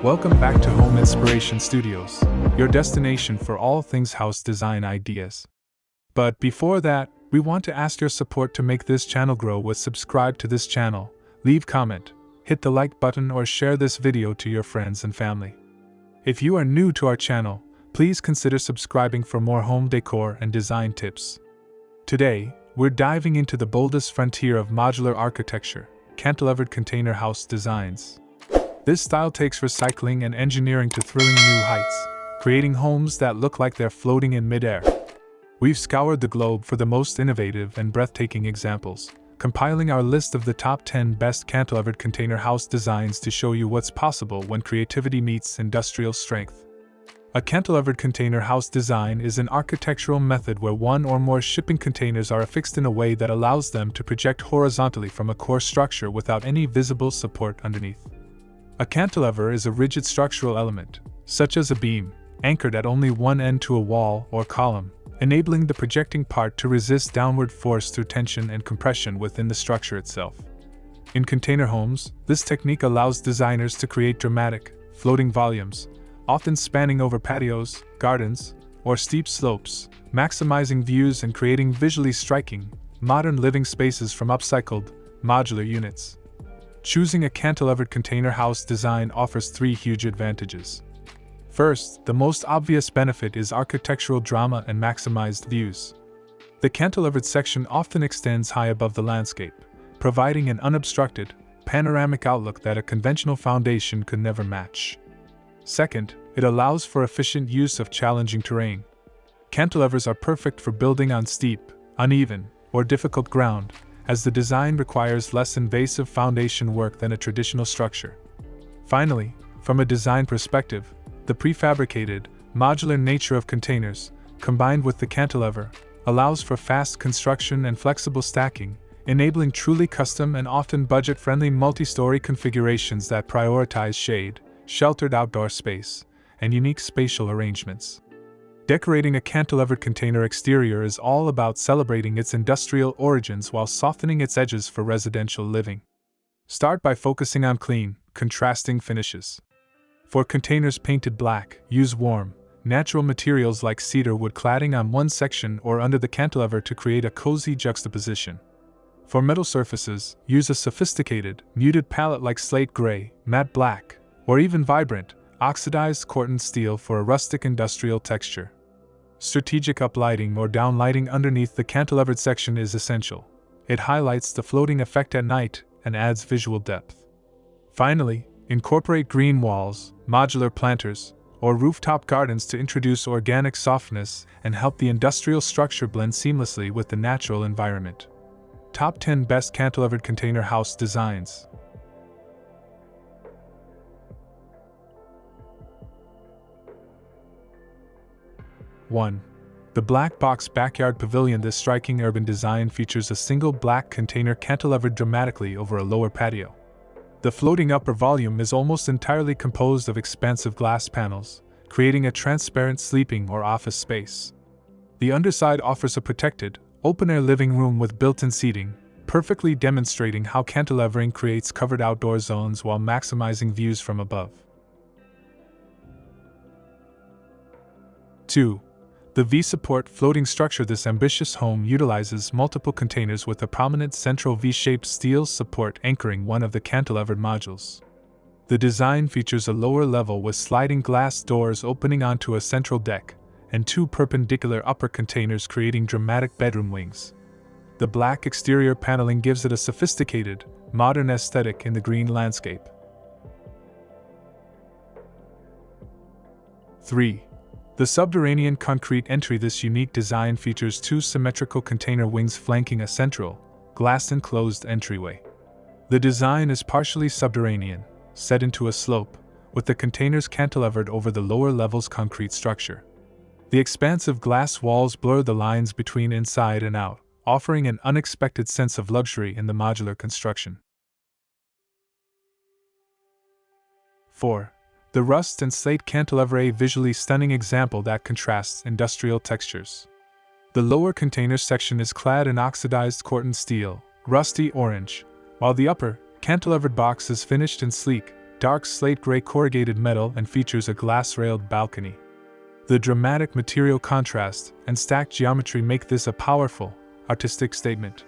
Welcome back to Home Inspiration Studios, your destination for all things house design ideas. But before that, we want to ask your support to make this channel grow. Subscribe to this channel, leave comment, hit the like button or share this video to your friends and family. If you are new to our channel, please consider subscribing for more home decor and design tips. Today, we're diving into the boldest frontier of modular architecture, cantilevered container house designs. This style takes recycling and engineering to thrilling new heights, creating homes that look like they're floating in midair. We've scoured the globe for the most innovative and breathtaking examples, compiling our list of the top 10 best cantilevered container house designs to show you what's possible when creativity meets industrial strength. A cantilevered container house design is an architectural method where one or more shipping containers are affixed in a way that allows them to project horizontally from a core structure without any visible support underneath. A cantilever is a rigid structural element, such as a beam, anchored at only one end to a wall or column, enabling the projecting part to resist downward force through tension and compression within the structure itself. In container homes, this technique allows designers to create dramatic, floating volumes, often spanning over patios, gardens, or steep slopes, maximizing views and creating visually striking, modern living spaces from upcycled, modular units. Choosing a cantilevered container house design offers three huge advantages. First, the most obvious benefit is architectural drama and maximized views. The cantilevered section often extends high above the landscape, providing an unobstructed, panoramic outlook that a conventional foundation could never match. Second, it allows for efficient use of challenging terrain. Cantilevers are perfect for building on steep, uneven, or difficult ground, as the design requires less invasive foundation work than a traditional structure. Finally, from a design perspective, the prefabricated, modular nature of containers, combined with the cantilever, allows for fast construction and flexible stacking, enabling truly custom and often budget-friendly multi-story configurations that prioritize shade, sheltered outdoor space, and unique spatial arrangements. Decorating a cantilevered container exterior is all about celebrating its industrial origins while softening its edges for residential living. Start by focusing on clean, contrasting finishes. For containers painted black, use warm, natural materials like cedar wood cladding on one section or under the cantilever to create a cozy juxtaposition. For metal surfaces, use a sophisticated, muted palette like slate gray, matte black, or even vibrant, oxidized corten steel for a rustic industrial texture. Strategic uplighting or downlighting underneath the cantilevered section is essential. It highlights the floating effect at night and adds visual depth. Finally, incorporate green walls, modular planters, or rooftop gardens to introduce organic softness and help the industrial structure blend seamlessly with the natural environment. Top 10 Best Cantilevered Container House Designs. One. The Black Box Backyard Pavilion. This striking urban design features a single black container cantilevered dramatically over a lower patio. The floating upper volume is almost entirely composed of expansive glass panels, creating a transparent sleeping or office space. The underside offers a protected, open-air living room with built-in seating, perfectly demonstrating how cantilevering creates covered outdoor zones while maximizing views from above. 2. The V-support floating structure. This ambitious home utilizes multiple containers with a prominent central V-shaped steel support anchoring one of the cantilevered modules. The design features a lower level with sliding glass doors opening onto a central deck, and two perpendicular upper containers creating dramatic bedroom wings. The black exterior paneling gives it a sophisticated, modern aesthetic in the green landscape. 3. The subterranean concrete entry. This unique design features two symmetrical container wings flanking a central, glass-enclosed entryway. The design is partially subterranean, set into a slope, with the containers cantilevered over the lower level's concrete structure. The expansive glass walls blur the lines between inside and out, offering an unexpected sense of luxury in the modular construction. 4. The rust and slate cantilever. A visually stunning example that contrasts industrial textures. The lower container section is clad in oxidized corten steel, rusty orange, while the upper, cantilevered box is finished in sleek, dark slate gray corrugated metal and features a glass-railed balcony. The dramatic material contrast and stacked geometry make this a powerful, artistic statement.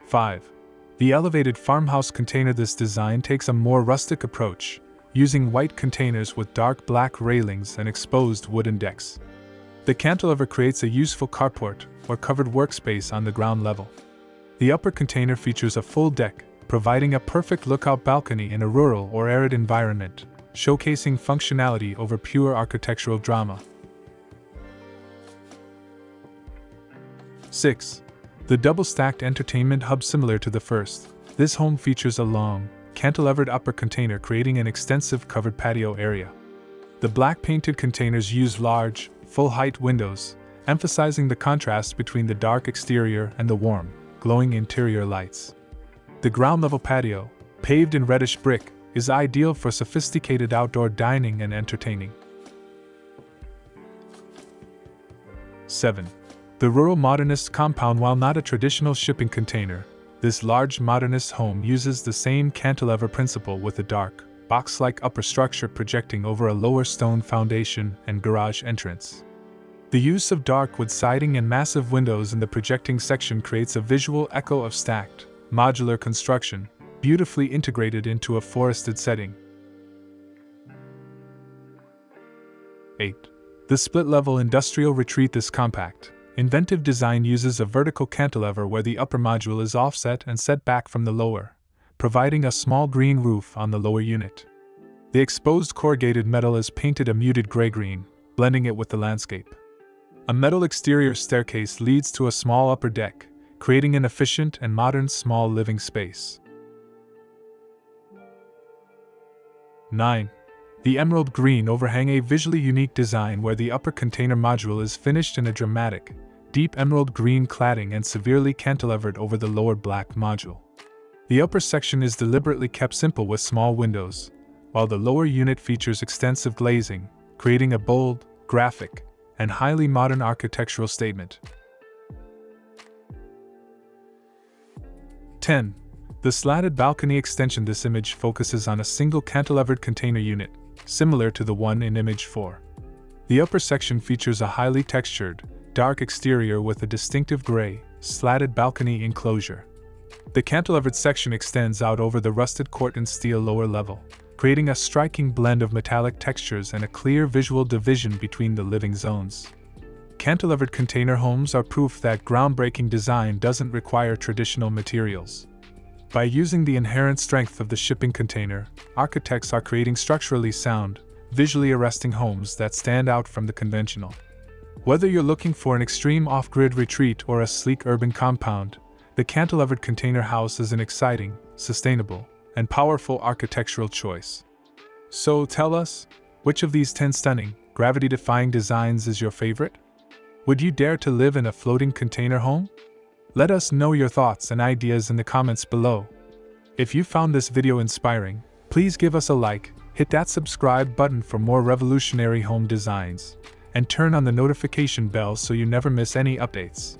5. The elevated farmhouse container. This design takes a more rustic approach, using white containers with dark black railings and exposed wooden decks. The cantilever creates a useful carport or covered workspace on the ground level. The upper container features a full deck, providing a perfect lookout balcony in a rural or arid environment, showcasing functionality over pure architectural drama. 6. The double-stacked entertainment hub. Similar to the first, this home features a long, cantilevered upper container creating an extensive covered patio area. The black-painted containers use large, full-height windows, emphasizing the contrast between the dark exterior and the warm, glowing interior lights. The ground-level patio, paved in reddish brick, is ideal for sophisticated outdoor dining and entertaining. 7. The rural modernist compound. While not a traditional shipping container, this large modernist home uses the same cantilever principle with a dark, box-like upper structure projecting over a lower stone foundation and garage entrance. The use of dark wood siding and massive windows in the projecting section creates a visual echo of stacked, modular construction, beautifully integrated into a forested setting. 8. The split-level industrial retreat. This compact, inventive design uses a vertical cantilever where the upper module is offset and set back from the lower, providing a small green roof on the lower unit. The exposed corrugated metal is painted a muted gray-green, blending it with the landscape. A metal exterior staircase leads to a small upper deck, creating an efficient and modern small living space. 9. The emerald green overhang. A visually unique design where the upper container module is finished in a dramatic, deep emerald green cladding and severely cantilevered over the lower black module. The upper section is deliberately kept simple with small windows, while the lower unit features extensive glazing, creating a bold, graphic, and highly modern architectural statement. 10. The slatted balcony extension. This image focuses on a single cantilevered container unit, similar to the one in image 4. The upper section features a highly textured, dark exterior with a distinctive gray, slatted balcony enclosure. The cantilevered section extends out over the rusted corten steel lower level, creating a striking blend of metallic textures and a clear visual division between the living zones. Cantilevered container homes are proof that groundbreaking design doesn't require traditional materials. By using the inherent strength of the shipping container, architects are creating structurally sound, visually arresting homes that stand out from the conventional. Whether you're looking for an extreme off-grid retreat or a sleek urban compound, the cantilevered container house is an exciting, sustainable, and powerful architectural choice. So tell us, which of these 10 stunning, gravity-defying designs is your favorite? Would you dare to live in a floating container home? Let us know your thoughts and ideas in the comments below. If you found this video inspiring, please give us a like, hit that subscribe button for more revolutionary home designs, and turn on the notification bell so you never miss any updates.